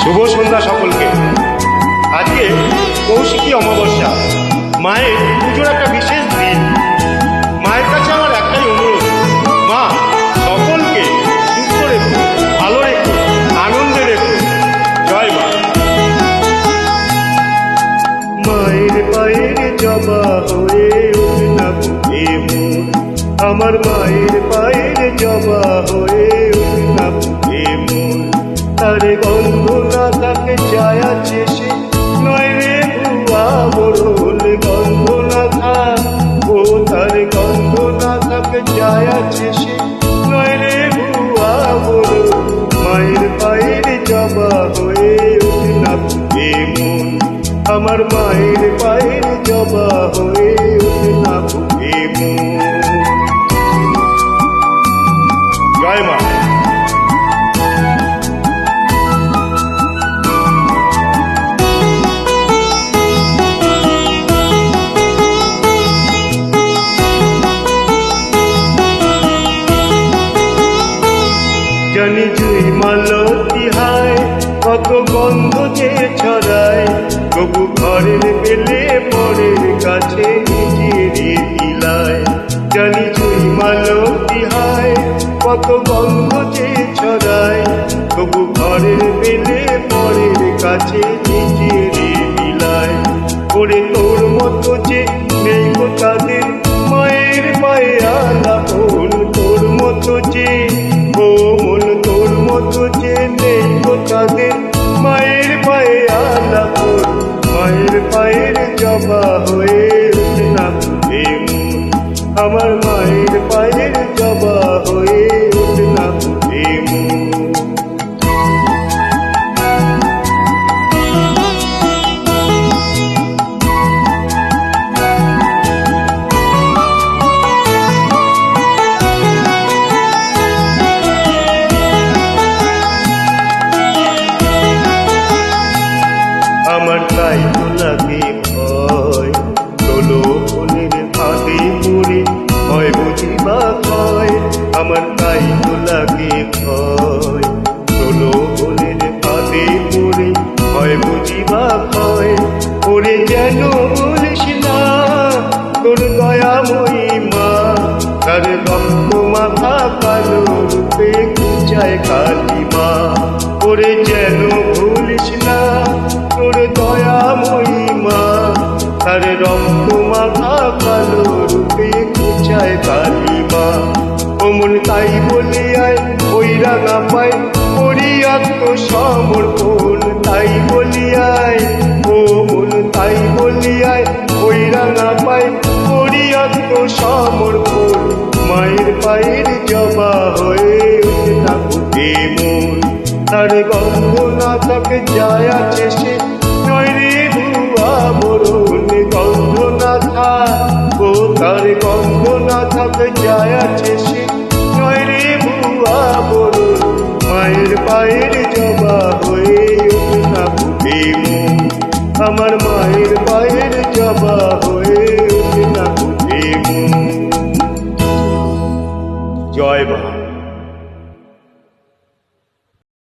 শুভ সন্ধ্যা সকলকে। আজকে কৌশিকী অমাবস্যা, মায়ের পুজোর একটা বিশেষ দিন। মায়ের কাছে আমার একটাই অনুরোধ, মা সকলকে সুস্থ রেখো, ভালো রেখো, আনন্দে রেখো। জয় মা। মায়ের পায়ের জবা হয়ে ওঠে না বুকে মন, আমার মায়ের পায়ের জবা হয়ে ওঠে না বুকে মন। তার গন্ধ না থাকে যায় আছে সে নয় রে ভুয়া বরল, গন্ধ না থাক ও তার গন্ধ না থাকে যায় আছে সে নয় রে ভুয়া বরল। মায়ের পায়ের জবা হয়ে ওঠে না বুকে মন, আমার মায়ের পায়ের জবা হয়ে ওঠে না বুকে মন। জয় মা। জানি জুই মালতী হায় কত গন্ধ যে ছড়ায়, তবু ঘরের বেলে পরের কাছে নিজের দিলায়। জানি জুই মালতী হায় কত গন্ধ যে ছড়ায়, তবু ঘরের বেলে পরের কাছে নিজের দিলায়। ওরে তোর মতো যে নেই গো তাদের মায়ের পায়ে আলাপন, তোর মতো যে ও মন তোর মতো যে নেই গো তাদের মায়ের পায়ে আলাপন। মায়ের পায়ের জবা হয়ে ওঠে না বুকে মন, আমার মায়ের পায়ের জবা হয়ে ওঠে না বুকে মন। আমার তাই তো লাগে ভয়, তোলো ফুলের ফাঁদে পড়ে হয় বুঝি বা ভয়। আমার তাই তো লাগে ভয়, তোলো ফুলের ফাঁদে পড়ে হয় বুঝি বা ভয়। ওরে যেন বলিস না তোর দয়াময়ী মা, তার রক্ত মাথা কালো রূপে কুচায় কালী মা। ওরে যেন ভুলিস না তোর দয়াময়ী মা, তার রক্ত মাথা কালো রূপে কুচায় কালী মা। অমন তাই বলি আয় ওই রাঙা পায় করি আত্মসমর্পণ, তাই বলি আয় ও মন তাই বলি আয় ওই রাঙা পায় করি আত্মসমর্পণ। মায়ের পায়ের জবা হয়ে ওঠে না বুকে মন, তার গন্ধ না থাকে যায় আছে সে নয় রে ভুয়া বরণ। গন্ধ না থাক ও তার গন্ধ না থাকে যায় আছে সে নয় রে ভুয়া বরণ। মায়ের পায়ের জবা হয়ে ওঠে না বুকে মন, আমার মায়ের পায়ের জবা হয়ে ওঠে না বুকে মন। জয় মা।